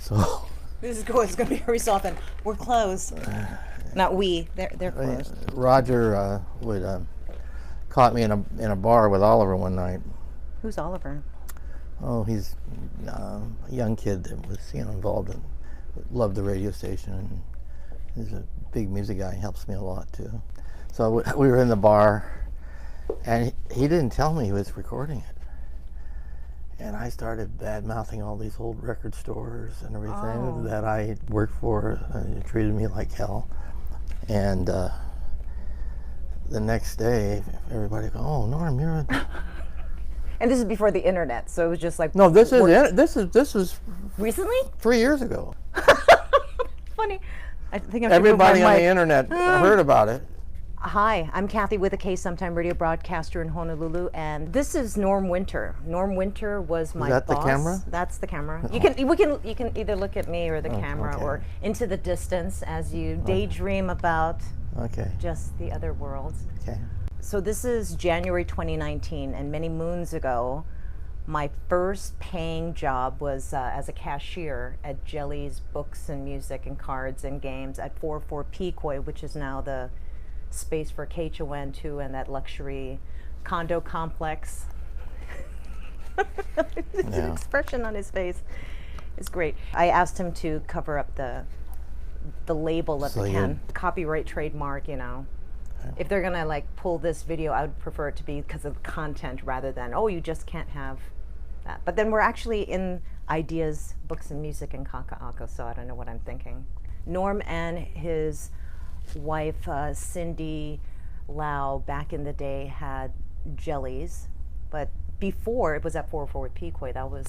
So This is cool. It's going to be very soft. And we're closed. Not we. They're closed. Roger would caught me in a bar with Oliver one night. Who's Oliver? Oh, he's a young kid that was involved in, loved the radio station, and he's a big music guy. He helps me a lot too. So we were in the bar, and he didn't tell me he was recording it. And I started bad-mouthing all these old record stores and everything that I worked for. They treated me like hell. And the next day, everybody go, "Oh, Norm, you're a..." And this is before the internet, so it was just like... No, this is Recently? 3 years ago. Funny. I think I'm Everybody on the internet heard about it. Hi, I'm Kathy with a K, sometime radio broadcaster in Honolulu, and this is Norm Winter. Norm Winter was my boss. Is that the camera? That's the camera. You can either look at me or the camera, or into the distance as you daydream about just the other worlds. Okay. So this is January 2019, and many moons ago, my first paying job was as a cashier at Jelly's Books and Music and Cards and Games at 404 Pequoy, which is now the space for KHON2 and that luxury condo complex. His expression on his face is great. I asked him to cover up the label of the pen, copyright, trademark, If they're gonna like pull this video, I would prefer it to be because of content rather than, oh, you just can't have that. But then we're actually in Ideas, Books and Music in Kaka'ako, so I don't know what I'm thinking. Norm and his wife, Cindy Lau, back in the day had Jellies, but before it was at 404 Pequoy. That was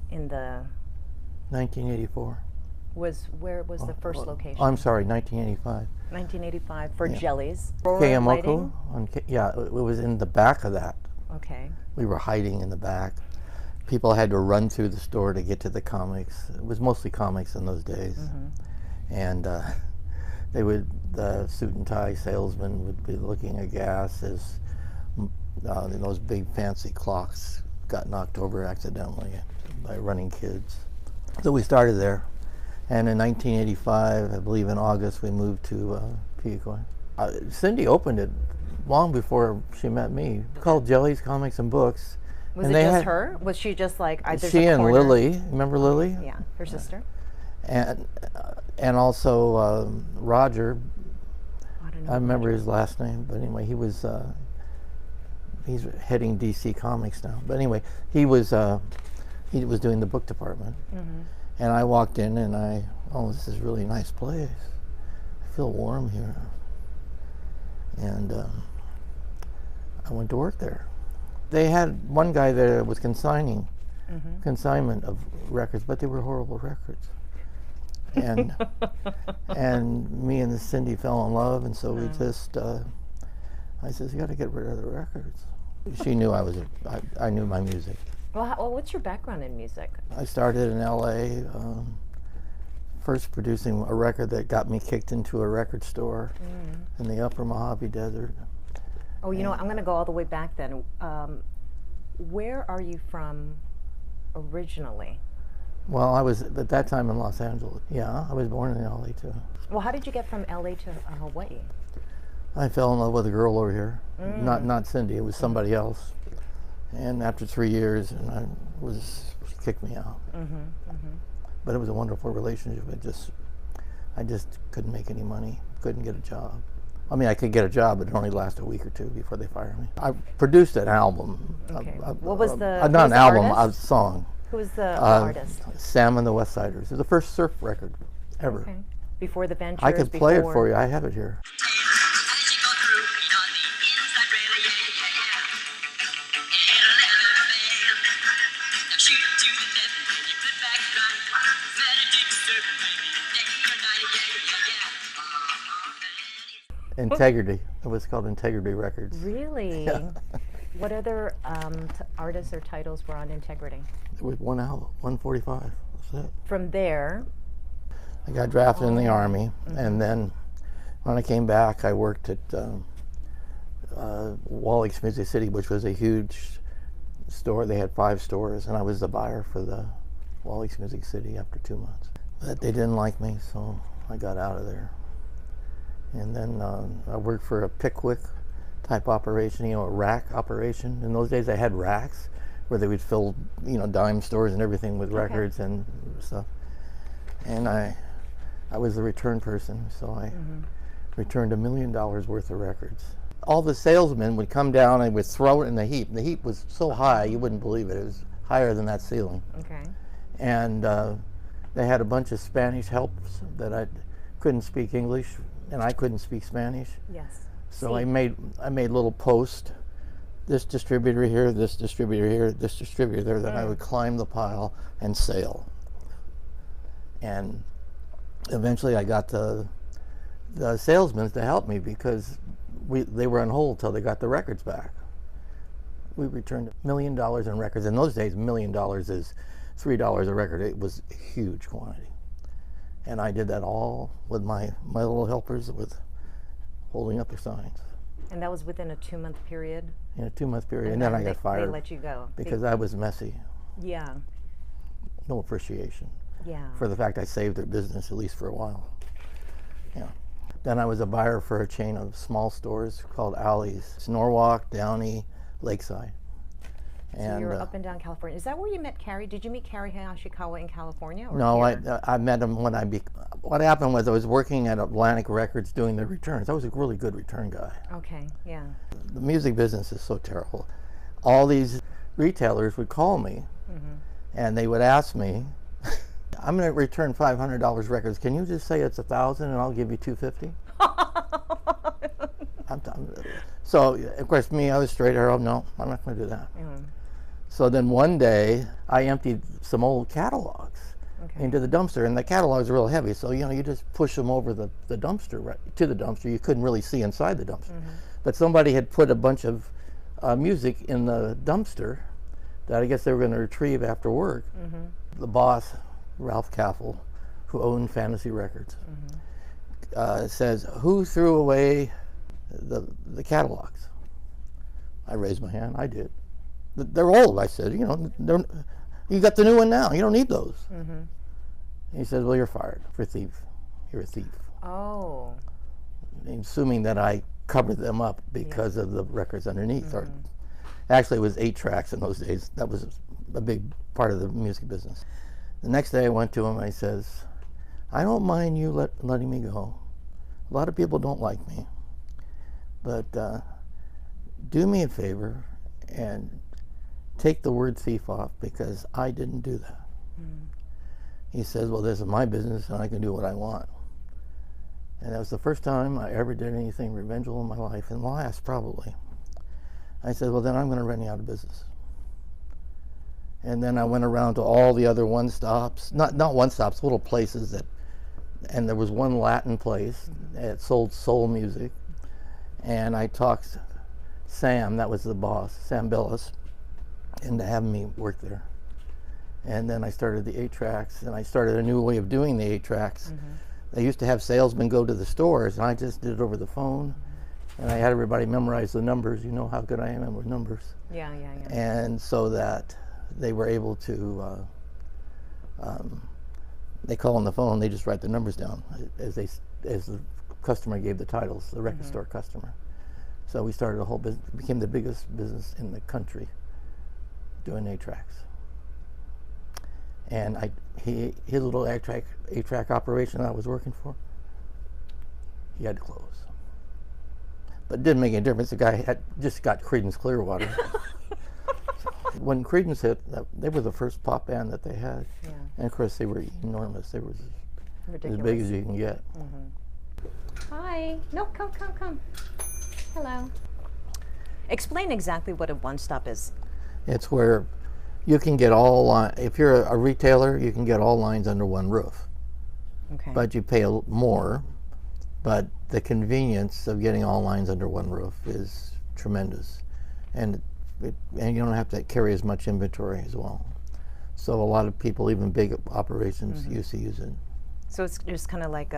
in the 1984. Where was the first location? I'm sorry, 1985. 1985 for Jellies. KMOKO? It was in the back of that. Okay. We were hiding in the back. People had to run through the store to get to the comics. It was mostly comics in those days. And the suit and tie salesman would be looking aghast as those big fancy clocks got knocked over accidentally by running kids. So we started there. And in 1985, I believe in August, we moved to Pequoy. Cindy opened it long before she met me. Called Jelly's Comics and Books. Was it just her? Was she just like... She and Lily. Remember Lily? Yeah, her sister. And also Roger. I remember his last name, but anyway, he's heading DC Comics now. But anyway, he was doing the book department. And I walked in and this is a really nice place. I feel warm here. And I went to work there. They had one guy there that was consignment of records, but they were horrible records. And me and Cindy fell in love, and so we just, I said, you got to get rid of the records. She knew I knew my music. Well, what's your background in music? I started in LA, first producing a record that got me kicked into a record store in the Upper Mojave Desert. Oh, I'm going to go all the way back then. Where are you from originally? Well, I was at that time in Los Angeles. Yeah, I was born in LA too. Well, how did you get from LA to Hawaii? I fell in love with a girl over here. Not Cindy, it was somebody else. And after 3 years, she kicked me out. But it was a wonderful relationship. I just couldn't make any money, couldn't get a job. I mean, I could get a job, but it only lasted a week or two before they fired me. I produced an album. Okay. What was not an album, a song. Who was the artist? Sam and the West Siders. It was the first surf record ever. Okay. Before the Ventures? I could play it for you. I have it here. Integrity. It was called Integrity Records. Really? Yeah. What other artists or titles were on Integrity? It was one album, 145. That's it. From there? I got drafted in the Army, and then when I came back, I worked at Wallich's Music City, which was a huge store. They had 5 stores, and I was the buyer for the Wally's Music City after 2 months. But they didn't like me, so I got out of there. And then I worked for a Pickwick type operation, a rack operation. In those days, I had racks where they would fill, dime stores and everything with records and stuff. And I was the return person, so I returned $1 million worth of records. All the salesmen would come down and would throw it in the heap. The heap was so high, you wouldn't believe it. It was higher than that ceiling. Okay. And they had a bunch of Spanish helps that I couldn't speak English, and I couldn't speak Spanish. Yes. So I made little posts, this distributor here, this distributor here, this distributor there, that I would climb the pile and sail. And eventually I got the salesmen to help me because they were on hold till they got the records back. We returned $1 million in records. In those days, $1 million is $3 a record. It was a huge quantity. And I did that all with my little helpers with holding up their signs. And that was within a 2-month period? In a 2-month period. And then I got fired. They let you go. Because I was messy. Yeah. No appreciation. Yeah. For the fact I saved their business, at least for a while. Yeah. Then I was a buyer for a chain of small stores called Alley's. It's Norwalk, Downey, Lakeside. So you were up and down California. Is that where you met Carrie? Did you meet Carrie Hayashikawa in California? Or no, here? I met him when what happened was I was working at Atlantic Records doing the returns. I was a really good return guy. Okay, yeah. The music business is so terrible. All these retailers would call me and they would ask me, I'm going to return $500 records. Can you just say it's $1,000 and I'll give you $250? So, of course, I was straight arrow. No, I'm not going to do that. So then one day, I emptied some old catalogs into the dumpster, and the catalogs are real heavy, so you just push them over the dumpster, right to the dumpster. You couldn't really see inside the dumpster. But somebody had put a bunch of music in the dumpster that I guess they were going to retrieve after work. The boss, Ralph Caffel, who owned Fantasy Records, says, "Who threw away the catalogs?" I raised my hand. I did. They're old, I said. You got the new one now. You don't need those. He says, "Well, you're fired for thief. You're a thief." Oh. Assuming that I covered them up because of the records underneath. Or actually, it was 8 tracks in those days. That was a big part of the music business. The next day, I went to him. I says, "I don't mind you letting me go. A lot of people don't like me, but do me a favor and take the word thief off because I didn't do that." He says, "Well, this is my business and I can do what I want." And that was the first time I ever did anything revengeful in my life, and last probably. I said, "Well, then I'm going to run you out of business." And then I went around to all the other one-stops, not one-stops, little places and there was one Latin place that sold soul music, and I talked Sam, that was the boss, Sam Bellis, into having me work there. And then I started the 8 tracks, and I started a new way of doing the 8 tracks. They used to have salesmen go to the stores, and I just did it over the phone, and I had everybody memorize the numbers. You know how good I am with numbers. Yeah. And so that they were able to, they call on the phone, they just write the numbers down as the customer gave the titles, the record store customer. So we started a whole business, became the biggest business in the country doing 8 tracks. And his little 8-track operation I was working for, he had to close. But it didn't make any difference. The guy had just got Creedence Clearwater. When Creedence hit, they were the first pop band that they had. Yeah. And of course they were enormous. They were as big as you can get. Hi. No, come. Hello. Explain exactly what a one-stop is. It's where you can get if you're a retailer, you can get all lines under one roof. Okay. But you pay more, but the convenience of getting all lines under one roof is tremendous. And you don't have to carry as much inventory as well. So a lot of people, even big operations, used to use it. So it's just kind of like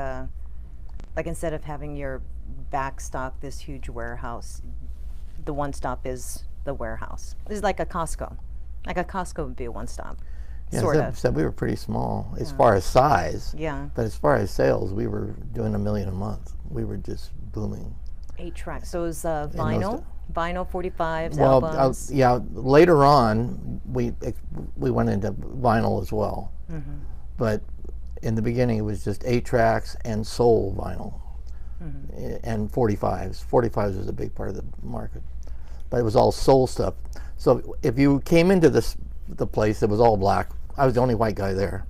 instead of having your back stock, this huge warehouse, the one stop is the warehouse. It's like a Costco. Like a Costco would be a one stop. Yeah, sort of. so we were pretty small as far as size. Yeah. But as far as sales, we were doing $1 million a month. We were just booming. 8 tracks. So it was vinyl, 45s, Well, albums. yeah. Later on, we went into vinyl as well. But in the beginning, it was just 8 tracks and soul vinyl, and 45s. 45s was a big part of the market, but it was all soul stuff. So if you came into the place, it was all black. I was the only white guy there.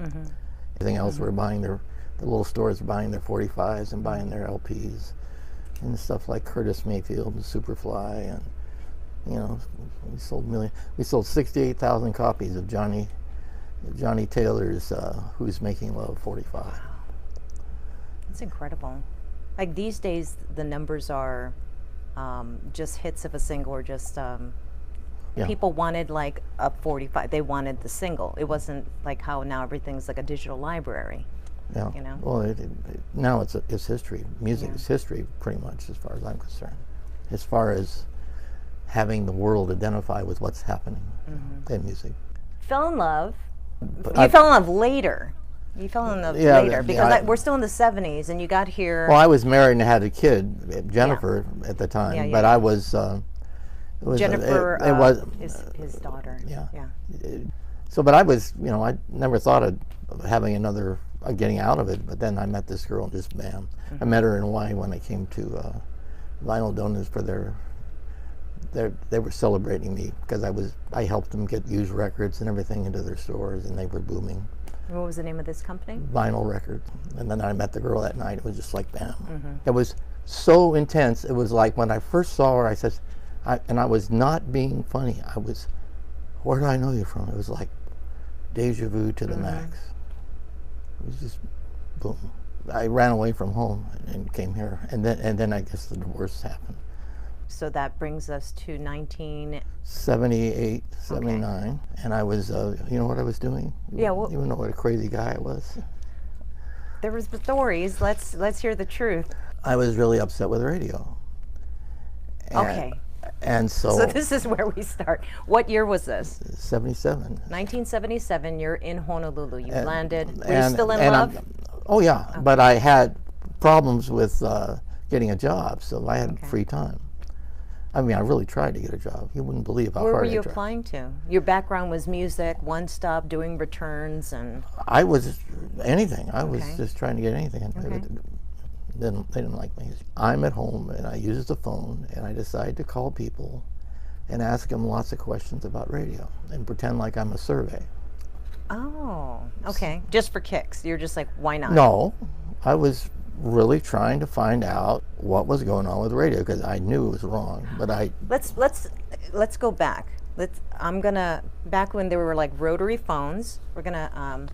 Everything else were buying the little stores were buying their 45s and buying their LPs and stuff like Curtis Mayfield and Superfly, and we sold 68,000 copies of Johnny Taylor's Who's Making Love 45. Wow. That's incredible. Like these days, the numbers are just hits of a single, or just people wanted like a 45. They wanted the single. It wasn't like how now everything's like a digital library. Yeah. Well, now it's history. Music is history, pretty much, as far as I'm concerned. As far as having the world identify with what's happening in music. Fell in love. You fell in love later. You fell in love later because we're still in the 70s, and you got here. Well, I was married and had a kid, Jennifer, at the time. But I was. Jennifer is his daughter. Yeah. So, but I was, I never thought of having another, getting out of it. But then I met this girl, and just bam, I met her in Hawaii when I came to Vinyl Donors for they were celebrating me because I helped them get used records and everything into their stores, and they were booming. What was the name of this company? Vinyl Records. And then I met the girl that night. It was just like bam. It was so intense. It was like when I first saw her, I said, and I was not being funny. I was, where do I know you from? It was like deja vu to the max. It was just boom. I ran away from home and came here, and then I guess the divorce happened. So that brings us to 1978, 79, and I was, you know what I was doing? Yeah, well, you know what a crazy guy I was. There was the stories. Let's hear the truth. I was really upset with radio. And so this is where we start. What year was this? 77. 1977. You're in Honolulu. You landed. Were you still in love? Oh yeah, but I had problems with getting a job, so I had free time. I mean, I really tried to get a job. You wouldn't believe how hard I tried. Where were you applying to? Your background was music, one stop, doing returns, and... I was anything. I was just trying to get anything. They didn't like me. I'm at home, and I use the phone, and I decide to call people and ask them lots of questions about radio and pretend like I'm a survey. Oh, okay. Just for kicks. You're just like, why not? No, I was really trying to find out what was going on with radio because I knew it was wrong. But let's go back. Back when there were like rotary phones. We're gonna.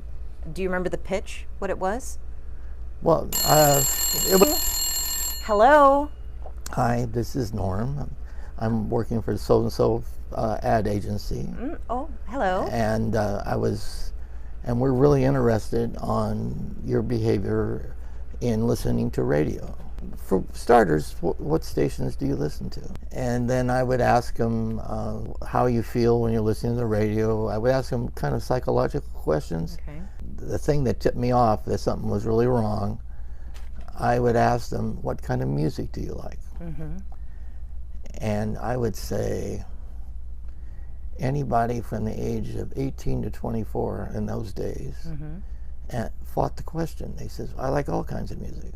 Do you remember the pitch? What it was? Well, it was. Hello. Hi, this is Norm. I'm working for so and so ad agency. Oh, hello. And and we're really interested on your behavior in listening to radio. For starters, what stations do you listen to? And then I would ask them how you feel when you're listening to the radio. I would ask them kind of psychological questions. Okay. The thing that tipped me off that something was really wrong, I would ask them, what kind of music do you like? And I would say, anybody from the age of 18 to 24 in those days and fought the question. They says, I like all kinds of music.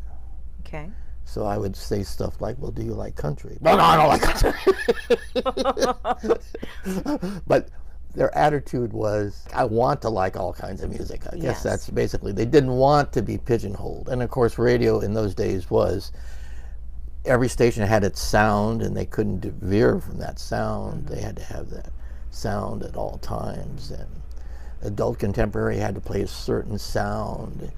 Okay. So I would say stuff like, well, do you like country? Well, no, I don't like country. But their attitude was, I want to like all kinds of music. I guess that's basically, they didn't want to be pigeonholed. And of course, radio in those days was, every station had its sound, and they couldn't veer from that sound. They had to have that sound at all times. And adult contemporary had to play a certain sound.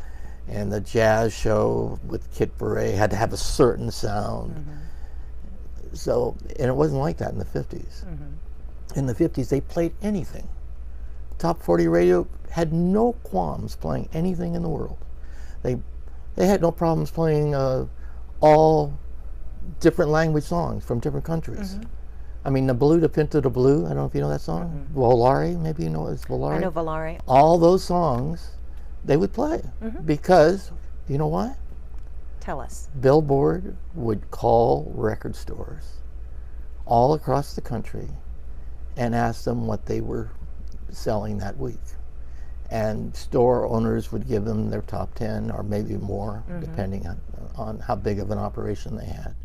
And the jazz show with Kit Beret had to have a certain sound. So, and it wasn't like that in the 50s. In the 50s, they played anything. Top 40 radio had no qualms playing anything in the world. They had no problems playing all different language songs from different countries. I mean, the blue, the pinto, the blue. I don't know if you know that song. Volare, maybe you know it's Volare. I know Volare. All those songs, they would play because, you know why? Tell us. Billboard would call record stores all across the country and ask them what they were selling that week. And store owners would give them their top 10 or maybe more, depending on how big of an operation they had.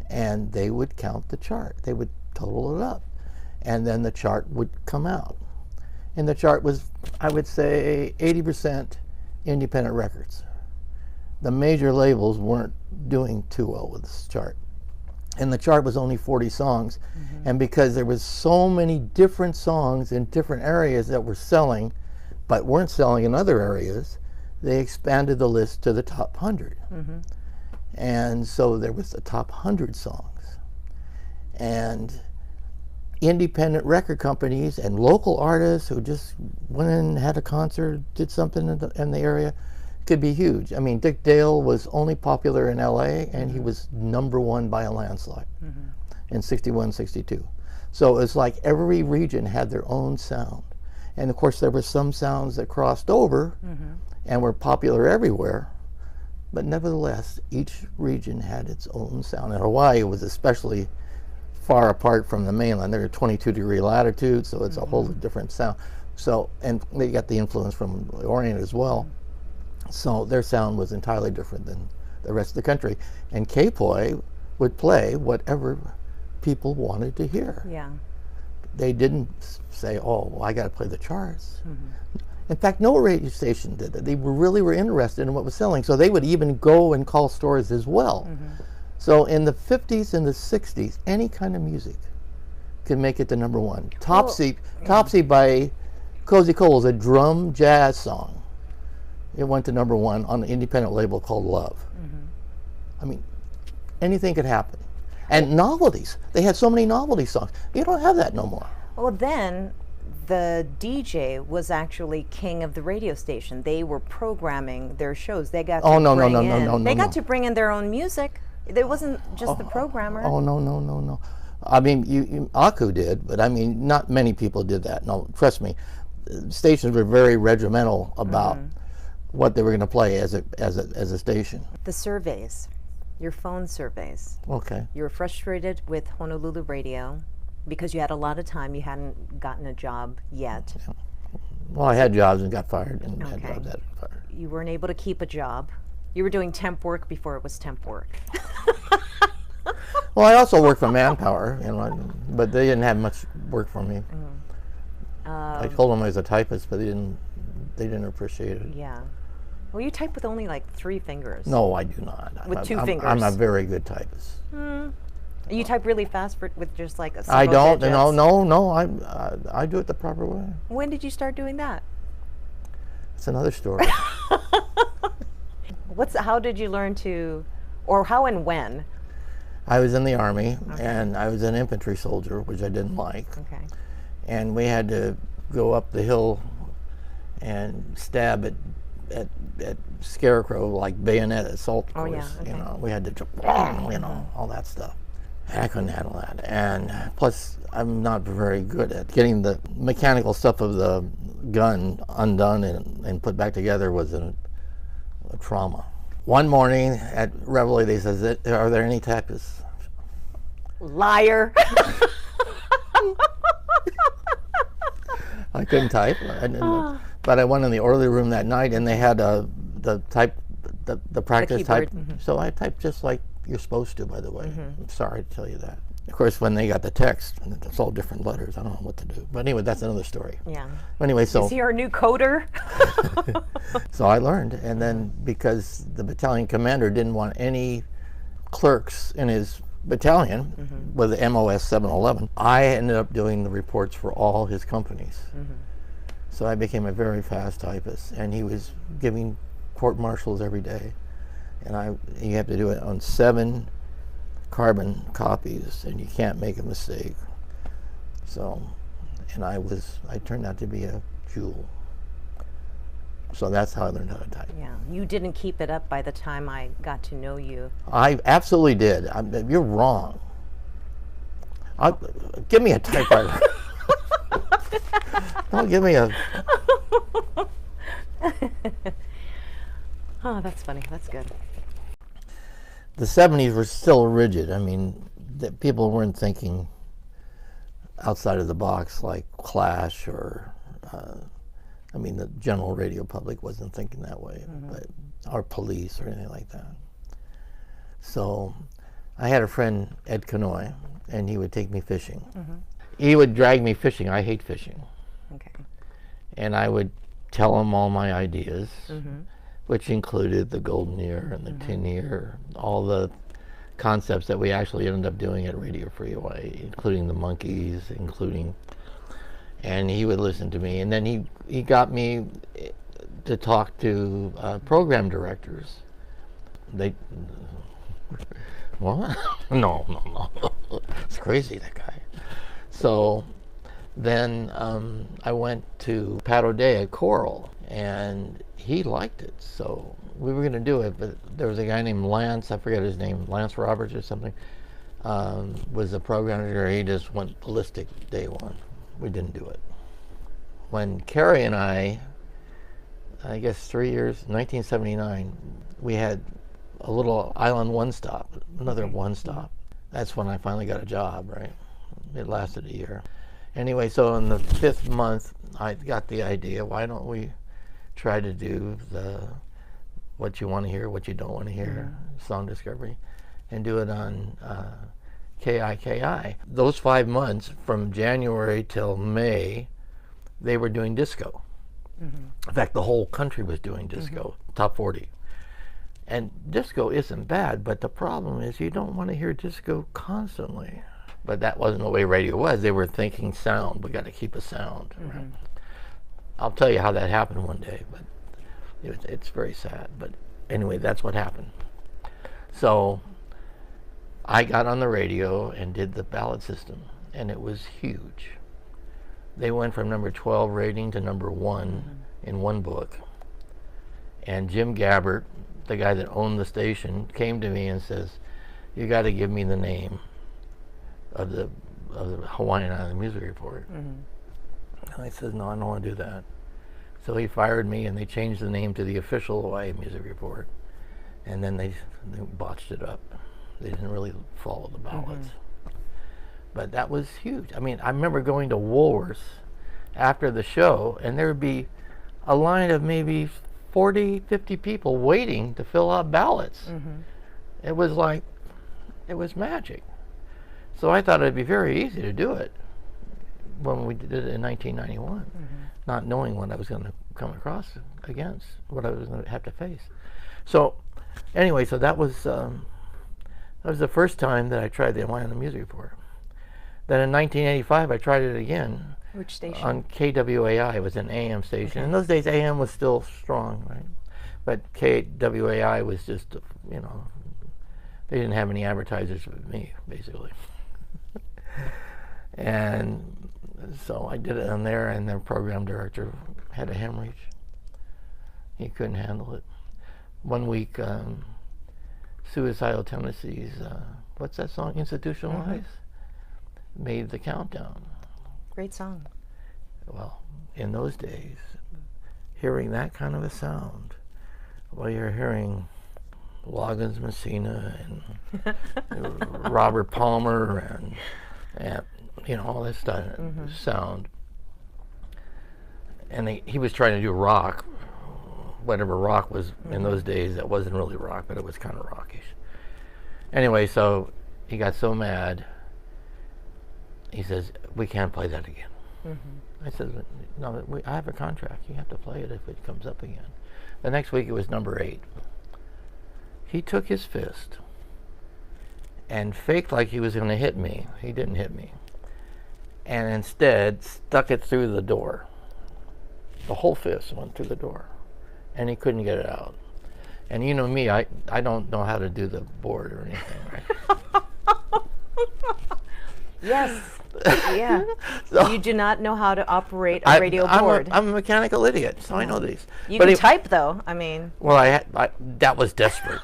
And they would count the chart. They would total it up. And then the chart would come out. And the chart was, I would say, 80% independent records. The major labels weren't doing too well with this chart. And the chart was only 40 songs. And because there was so many different songs in different areas that were selling, but weren't selling in other areas, they expanded the list to the top 100. And so there was the top 100 songs. And independent record companies and local artists who just went in and had a concert, did something in the area, could be huge. I mean, Dick Dale was only popular in LA, and he was #1 by a landslide in 61, 62. So it's like every region had their own sound. And of course, there were some sounds that crossed over and were popular everywhere. But nevertheless, each region had its own sound. And Hawaii was especially far apart from the mainland. They're 22-degree latitude, so it's a whole different sound. So, and they got the influence from the Orient as well. So their sound was entirely different than the rest of the country. And K-Poi would play whatever people wanted to hear. Yeah. They didn't say, oh, well, I got to play the charts. In fact, no radio station did that. They really were interested in what was selling, so they would even go and call stores as well. So in the 50s and the 60s, any kind of music could make it to #1. Topsy by Cozy Cole is a drum jazz song. It went to #1 on an independent label called Love. I mean, anything could happen. And novelties. They had so many novelty songs. You don't have that no more. Well, then the DJ was actually king of the radio station. They were programming their shows. They got to bring in their own music. It wasn't just the programmer. Oh, no. I mean, Aku did, but I mean, not many people did that. No, trust me. Stations were very regimental about what they were going to play as a station. The surveys, your phone surveys. Okay. You were frustrated with Honolulu radio because you had a lot of time. You hadn't gotten a job yet. Yeah. Well, I had jobs and got fired, and had jobs that got fired. You weren't able to keep a job. You were doing temp work before it was temp work. Well, I also worked for Manpower, but they didn't have much work for me. I told them I was a typist, but they didn't appreciate it. Yeah. Well, you type with only like 3 fingers. No, I do not. With 2 fingers. I'm a very good typist. You type really fast with just like a single I don't. digits. No. I do it the proper way. When did you start doing that? It's another story. How did you learn to, or how and when? I was in the Army, and I was an infantry soldier, which I didn't like. Okay. And we had to go up the hill and stab at scarecrow, like bayonet assault course. Yeah, okay. We had to jump, all that stuff. I couldn't handle that. And plus, I'm not very good at getting the mechanical stuff of the gun undone and put back together was a trauma. One morning at Reveille, they says, "Are there any typists?" Liar. I couldn't type, but I went in the orderly room that night, and they had the practice type. So I typed just like you're supposed to. By the way, I'm sorry to tell you that. Of course, when they got the text, it's all different letters. I don't know what to do. But anyway, that's another story. Yeah. Anyway, so is he our new coder? So I learned, and then because the battalion commander didn't want any clerks in his battalion with the MOS 711, I ended up doing the reports for all his companies. So I became a very fast typist, and he was giving court-martials every day, and you have to do it on 7 carbon copies, and you can't make a mistake. So, and I turned out to be a jewel. So that's how I learned how to type. Yeah, you didn't keep it up by the time I got to know you. I absolutely did. You're wrong. Give me a typewriter. Don't give me a... Oh, that's funny. That's good. The 70s were still rigid. I mean, people weren't thinking outside of the box like Clash or, I mean, the general radio public wasn't thinking that way, but or Police or anything like that. So I had a friend, Ed Canoy, and he would take me fishing. He would drag me fishing. I hate fishing. Okay. And I would tell him all my ideas, which included the golden ear and the tin ear, all the concepts that we actually ended up doing at Radio Freeway, including the monkeys, and he would listen to me. And then he got me to talk to program directors. They, what? No. It's crazy, that guy. So then I went to Pat O'Day at Coral, and he liked it. So we were going to do it, but there was a guy named Lance, I forget his name, Lance Roberts or something, was the program director. He just went ballistic day one. We didn't do it. When Carrie and I guess 3 years, 1979, we had a little island one-stop, another one-stop. That's when I finally got a job, right? It lasted a year. Anyway, so in the 5th month, I got the idea, why don't we try to do the what you want to hear, what you don't want to hear, song discovery, and do it on KIKI. Those 5 months, from January till May, they were doing disco. In fact, the whole country was doing disco, top 40. And disco isn't bad, but the problem is you don't want to hear disco constantly. But that wasn't the way radio was. They were thinking sound. We got to keep a sound. Right? I'll tell you how that happened one day, but it's very sad. But anyway, that's what happened. So I got on the radio and did the ballot system, and it was huge. They went from number 12 rating to number 1 in one book. And Jim Gabbert, the guy that owned the station, came to me and says, you got to give me the name of the Hawaiian Island Music Report. And I said, no, I don't want to do that. So he fired me, and they changed the name to the official Hawaii Music Report. And then they botched it up. They didn't really follow the ballots. But that was huge. I mean, I remember going to Woolworths after the show, and there would be a line of maybe 40, 50 people waiting to fill out ballots. It was like, it was magic. So I thought it'd be very easy to do it when we did it in 1991, not knowing what I was going to come across against, what I was going to have to face. So anyway, so that was the first time that I tried the Hawaiian Music Report. Then in 1985, I tried it again. Which station? On KWAI. It was an AM station. In those days, AM was still strong, right? But KWAI was just, you know, they didn't have any advertisers with me, basically. And so I did it on there, and their program director had a hemorrhage. He couldn't handle it. One week, Suicidal Tendencies, what's that song, Institutionalized, made the countdown. Great song. Well, in those days, hearing that kind of a sound, while you're hearing Loggins Messina and Robert Palmer and you know, all this stuff, sound. And he was trying to do rock, whatever rock was in those days. That wasn't really rock, but it was kind of rockish. Anyway, so he got so mad, he says, we can't play that again. I said, no, I have a contract. You have to play it if it comes up again. The next week it was number 8. He took his fist and faked like he was going to hit me. He didn't hit me. And instead stuck it through the door. The whole fist went through the door. And he couldn't get it out. And you know me, I don't know how to do the board or anything, right? Yes. Yeah. So you do not know how to operate a radio board. I'm a mechanical idiot, so I know these. You can type, though. I mean. Well, that was desperate.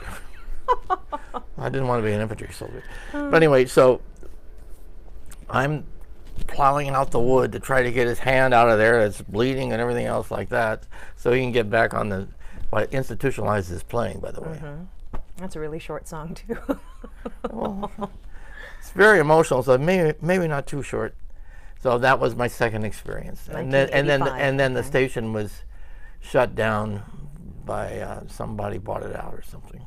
I didn't want to be an infantry soldier. But anyway, so I'm plowing out the wood to try to get his hand out of there. It's bleeding and everything else like that, so he can get back on the. Well, institutionalized his playing, by the way. That's a really short song too. Well, it's very emotional, so maybe not too short. So that was my second experience, and then the station was shut down by somebody bought it out or something,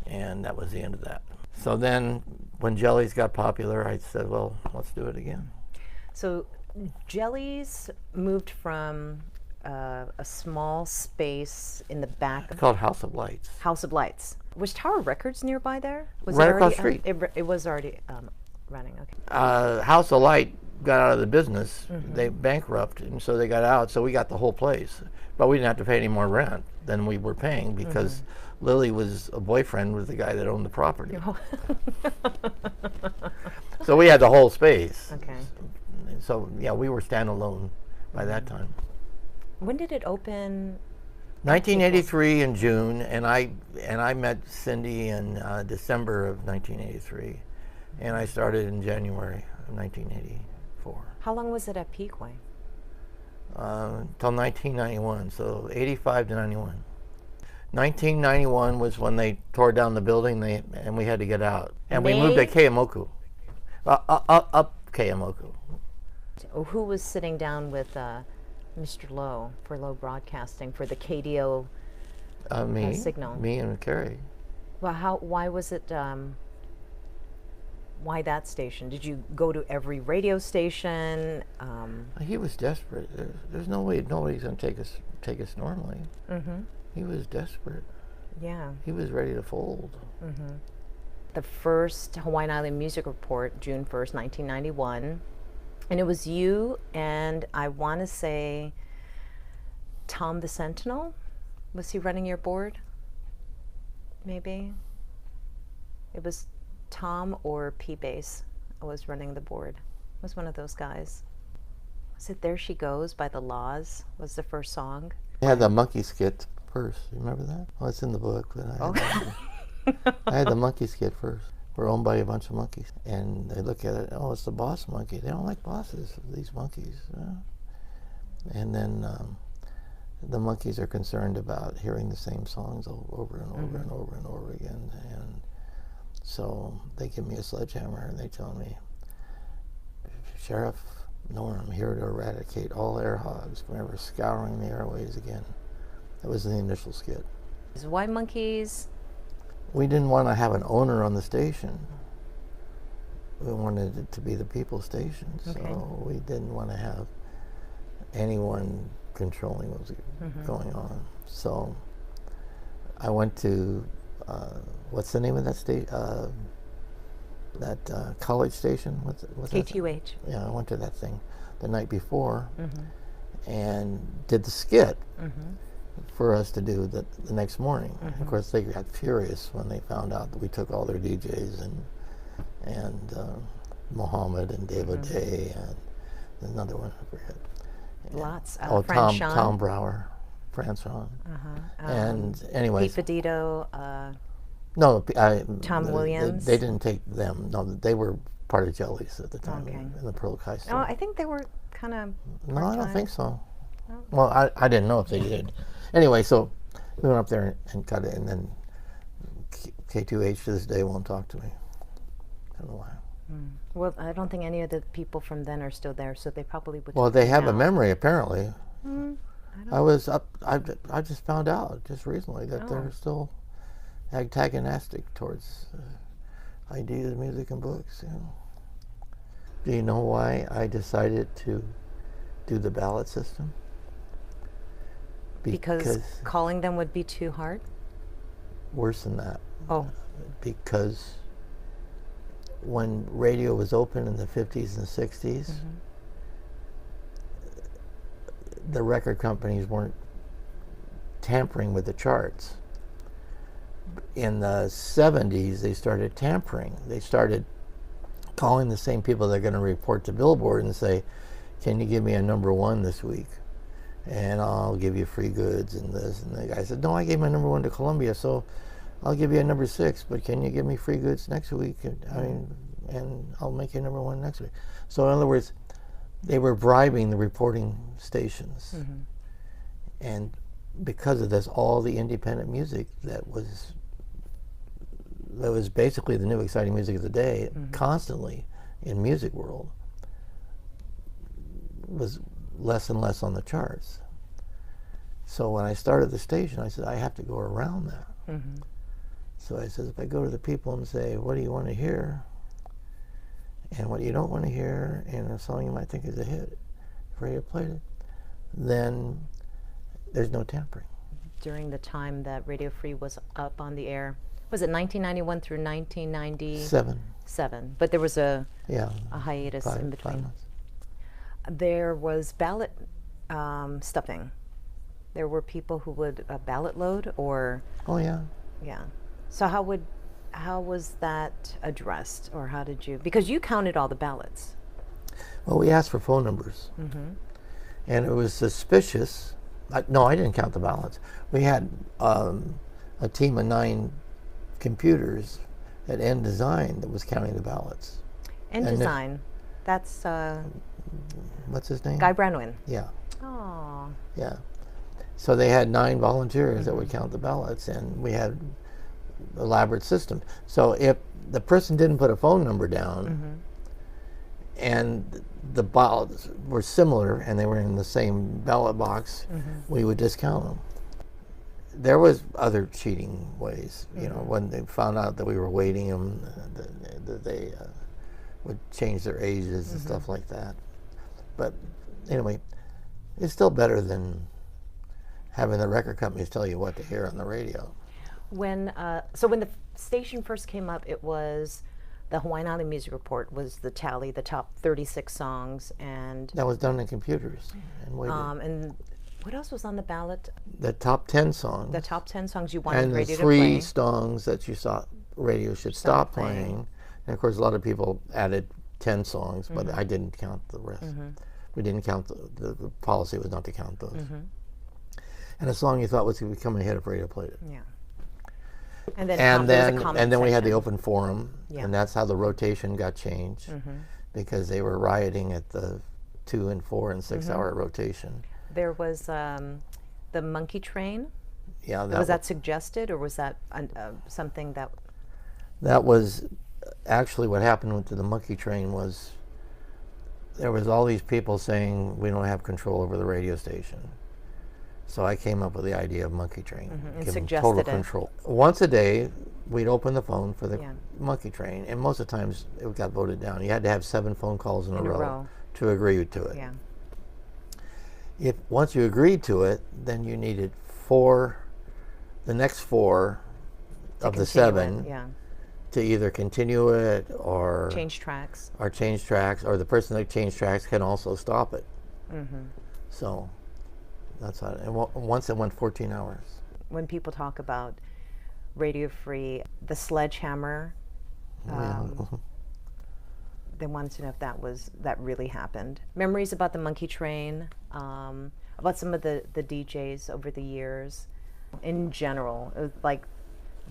and that was the end of that. So then, when Jellies got popular, I said, "Well, let's do it again." So, Jellies moved from a small space in the back. It's called House of Lights. House of Lights. Was Tower Records nearby there? Was right it across already, the street. It was already running. Okay. House of Light got out of the business. They bankrupted, and so they got out. So we got the whole place, but we didn't have to pay any more rent than we were paying because Lily was a boyfriend with the guy that owned the property. So we had the whole space. Okay. So yeah, we were standalone by that time. When did it open? 1983 in June, and I met Cindy in December of 1983, and I started in January of 1984. How long was it at Pequay? Until 1991, so 85 to 91. 1991 was when they tore down the building, and we had to get out, and we moved to Keeaumoku, up Keeaumoku. Who was sitting down with Mr. Lowe for Lowe Broadcasting for the KDEO signal? Me and Carrie. Well, why was it? Why that station? Did you go to every radio station? He was desperate. There's no way nobody's going to take us normally. He was desperate. Yeah. He was ready to fold. The first Hawaiian Island Music Report, June 1st, 1991. And it was you and I want to say Tom the Sentinel. Was he running your board? Maybe. It was Tom or P-Bass was running the board. It was one of those guys. Was it There She Goes by The Laws was the first song? I had the monkey skit first. You remember that? Oh, it's in the book. But I had the monkey skit first. We're owned by a bunch of monkeys. And they look at it, oh, it's the boss monkey. They don't like bosses, these monkeys. And then the monkeys are concerned about hearing the same songs over and over and over and over again. And so they give me a sledgehammer and they tell me, Sheriff Norm, I'm here to eradicate all air hogs from ever scouring the airways again. That was the initial skit. Why monkeys? We didn't want to have an owner on the station. We wanted it to be the people's station, so we didn't want to have anyone controlling what was going on. So I went to, what's the name of that state? That college station? What's KTUH. Yeah, I went to that thing the night before and did the skit for us to do the next morning. Of course, they got furious when they found out that we took all their DJs and Mohammed and David Day and there's another one I forget. Lots. Tom Brower, Franchon. And anyways. Pete Pedito. No, Tom Williams. They didn't take them. No, they were part of Jellies at the time in the Pearl Kai store. Oh, I think they were kind of. No, I don't think so. No. Well, I didn't know if they did. Anyway, so we went up there and cut it, and then K2H to this day won't talk to me. I don't know why. Well, I don't think any of the people from then are still there, so they probably would. Well, they have a memory apparently. I just found out just recently that they're still antagonistic towards ideas, music, and books. You know. Do you know why I decided to do the ballot system? Because calling them would be too hard? Worse than that. Oh. Because when radio was open in the 50s and 60s, the record companies weren't tampering with the charts. In the 70s, they started tampering. They started calling the same people that are going to report to Billboard and say, can you give me a #1 this week? And I'll give you free goods and this. And the guy said, no, I gave my #1 to Columbia, so I'll give you a #6, but can you give me free goods next week? I mean, and I'll make you number one next week. So in other words, they were bribing the reporting stations. And because of this, all the independent music that was basically the new exciting music of the day, constantly in music world, was less and less on the charts. So when I started the station, I said, I have to go around that. So I said, if I go to the people and say, what do you want to hear? And what you don't want to hear, and a song you might think is a hit, if radio played it, then there's no tampering. During the time that Radio Free was up on the air, was it 1991 through 1997? Seven. But there was a hiatus in between. 5 months. There was ballot stuffing. There were people who would ballot load, or Oh yeah. yeah. So how was that addressed, or how did you? Because you counted all the ballots. Well, we asked for phone numbers, and it was suspicious. No, I didn't count the ballots. We had a team of 9 computers at N Design that was counting the ballots. N And Design, that's What's his name? Guy Branwin. Yeah, Oh. yeah. So they had 9 volunteers that would count the ballots, and we had elaborate system. So if the person didn't put a phone number down, and the ballots were similar and they were in the same ballot box, we would discount them. There was other cheating ways. You know, when they found out that we were weighting them, they would change their ages and stuff like that. But anyway, it's still better than having the record companies tell you what to hear on the radio. When so when the station first came up, it was the Hawaiian Island Music Report was the tally, the top 36 songs, and that was done in computers and weighted. And what else was on the ballot? The top 10 songs. The top 10 songs you wanted and the radio to play. 3 songs that you thought radio should stop playing. And of course, a lot of people added 10 songs, but I didn't count the rest. We didn't count the policy was not to count those. And a song you thought was going to become a hit if radio played it. Yeah. And then we had the open forum, Yeah. and that's how the rotation got changed, because they were rioting at the 2 and 4 and 6 hour rotation. There was the monkey train. Yeah, Was that suggested, or was that something that? That was actually what happened with the monkey train. Was there was all these people saying we don't have control over the radio station. So I came up with the idea of monkey train, And give them suggested total it. control. Once a day, we'd open the phone for the Yeah. monkey train, and most of the times it got voted down. You had to have 7 phone calls in a row to agree to it. Yeah. If once you agreed to it, then you needed 4, the next 4 of the 7, Yeah. to either continue it or Change tracks. or the person that changed tracks can also stop it. So that's how. And once it went 14 hours. When people talk about Radio Free, the sledgehammer, they wanted to know if that really happened. Memories about the monkey train, about some of the DJs over the years, in general, it was like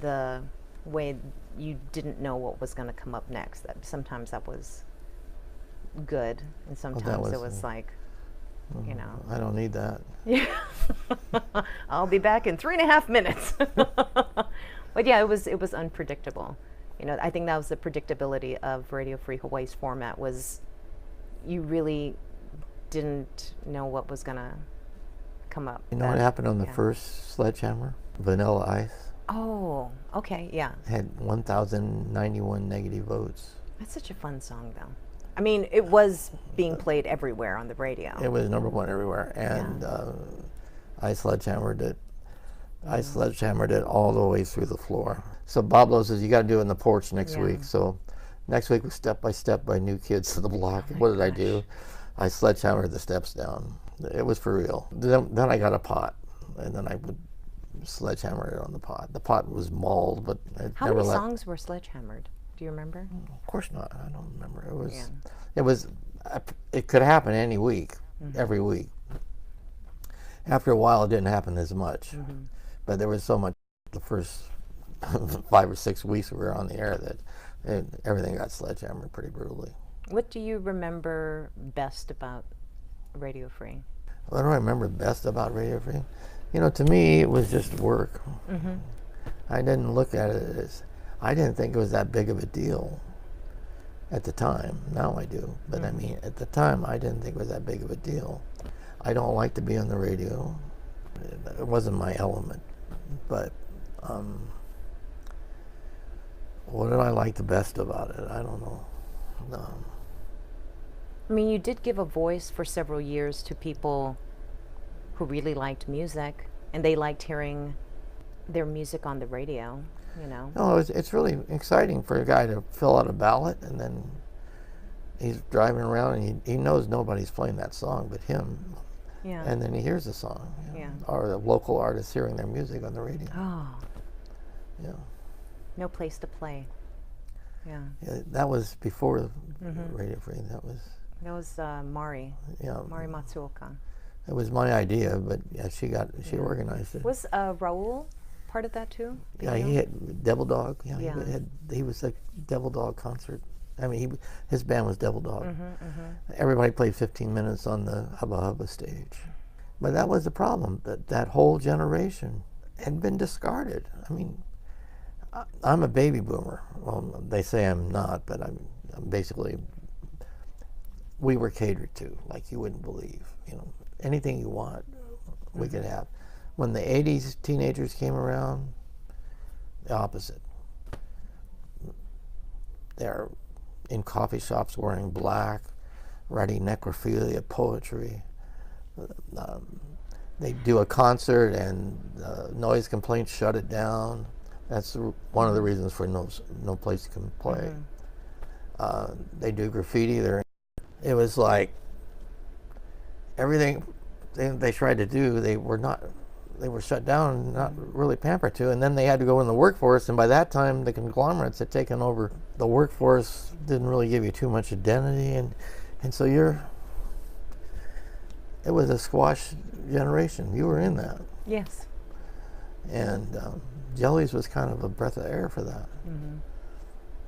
the way you didn't know what was going to come up next. That sometimes that was good, and sometimes it was like, you know, I don't need that. yeah, I'll be back in 3.5 minutes. But yeah, it was unpredictable. You know, I think that was the predictability of Radio Free Hawaii's format, was you really didn't know what was gonna come up. You know what happened on the first sledgehammer? Vanilla Ice Oh, okay, yeah. had 1,091 negative votes. That's such a fun song, though. I mean, it was being played everywhere on the radio. It was number 1 everywhere, and I sledgehammered it. I sledgehammered it all the way through the floor. So Bob Lowe says, you got to do it in the porch next week. So next week was Step by Step by New Kids to the Block. What did I do? I sledgehammered the steps down. It was for real. Then I got a pot, and then I would sledgehammer it on the pot. The pot was mauled, but How many songs were sledgehammered? Do you remember? Of course not. I don't remember. It could happen any week, every week. After a while, it didn't happen as much, but there was so much the first 5 or 6 weeks we were on the air that Everything got sledgehammered pretty brutally. What do you remember best about Radio Free? What do I remember best about Radio Free? You know, to me, it was just work. Mm-hmm. I didn't look at it as, I didn't think it was that big of a deal at the time. Now I do. But I mean, at the time, I didn't think it was that big of a deal. I don't like to be on the radio. It wasn't my element. But what did I like the best about it? I don't know. I mean, you did give a voice for several years to people who really liked music, and they liked hearing their music on the radio, you know? No, it's really exciting for a guy to fill out a ballot, and then he's driving around, and he knows nobody's playing that song but him. Yeah. And then he hears the song. Yeah. Or the local artists hearing their music on the radio. Oh. Yeah. No place to play. Yeah. That was before Radio Free. That was Mari. Yeah. Mari Matsuoka. It was my idea, but yeah, she organized it. Was Raul part of that too? Yeah, he had Devil Dog. Yeah, Yeah. he was a Devil Dog concert. I mean, his band was Devil Dog. Everybody played 15 minutes on the Hubba Hubba stage. But that was the problem, that whole generation had been discarded. I mean, I'm a baby boomer. Well, they say I'm not, but I'm basically, we were catered to like you wouldn't believe. You know, anything you want, we could have. When the 80s teenagers came around, the opposite. They're in coffee shops wearing black, writing necrophilia poetry. They do a concert and noise complaints shut it down. That's one of the reasons for no place can play. They do graffiti. It was like everything they tried to do, they were shut down, not really pampered to, and then they had to go in the workforce, and by that time the conglomerates had taken over. The workforce didn't really give you too much identity, and so it was a squash generation. You were in that. Yes. And Jellies was kind of a breath of air for that.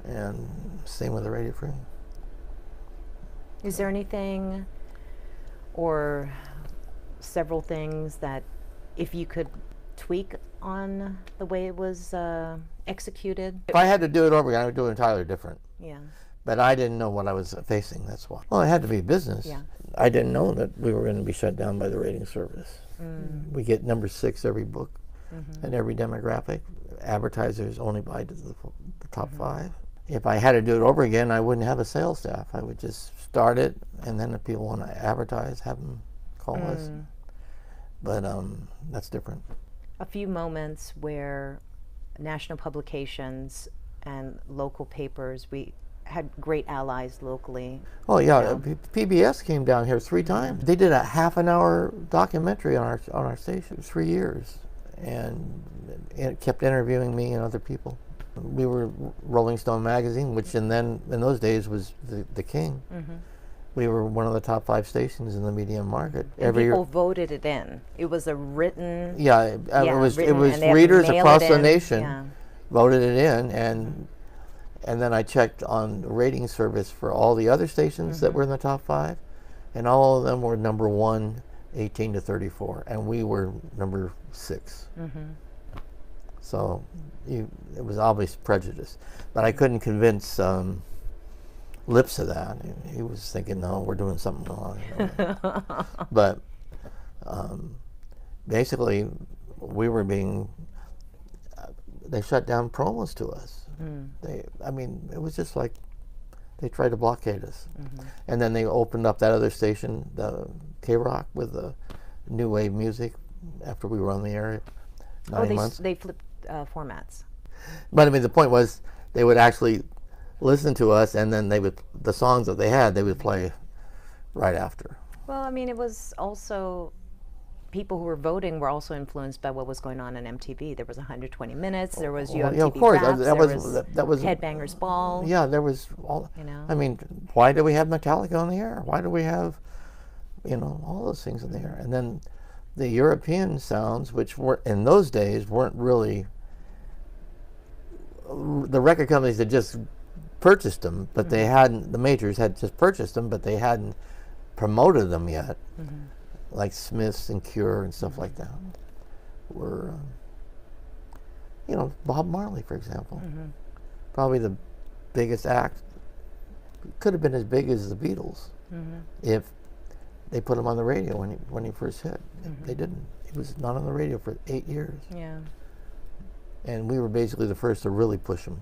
And same with the Radio Free. Is there anything or several things that if you could tweak on the way it was executed? If I had to do it over again, I would do it entirely different. Yeah. But I didn't know what I was facing, that's why. Well, it had to be business. Yeah. I didn't know that we were going to be shut down by the rating service. We get number 6 every book and every demographic. Advertisers only buy to the top 5. If I had to do it over again, I wouldn't have a sales staff. I would just start it, and then if people want to advertise, have them call us. But that's different. A few moments where national publications and local papers, we had great allies locally. Oh yeah, PBS came down here 3 times. They did a half-an-hour documentary on our station, 3 years, and it kept interviewing me and other people. We were Rolling Stone magazine, which in those days was the king. We were one of the top 5 stations in the medium market. And people voted it in. It was a written. Yeah, it was readers across the nation voted it in, and then I checked on the rating service for all the other stations that were in the top 5, and all of them were number 1, 18 to 34, and we were number 6. So it was obvious prejudice, but I couldn't convince Lips of that. He was thinking, no, we're doing something wrong. But basically, we were being. They shut down promos to us. It was just like they tried to blockade us. And then they opened up that other station, the K-Rock, with the new wave music after we were on the air 9 months. They flipped formats. But I mean, the point was they would actually listen to us, and then the songs that they would play right after. Well, I mean, it was also people who were voting were also influenced by what was going on MTV. There was 120 Minutes. There was UMTV of course, Raps, that was Headbangers Ball. Yeah, there was all. I mean, why do we have Metallica on the air? Why do we have, all those things in the air? And then the European sounds, which were in those days weren't really the record companies had just purchased them, but they hadn't. The majors had just purchased them, but they hadn't promoted them yet. Like Smiths and Cure and stuff like that were, Bob Marley, for example, probably the biggest act. Could have been as big as the Beatles if they put him on the radio when he first hit. They didn't. He was not on the radio for 8 years. Yeah. And we were basically the first to really push him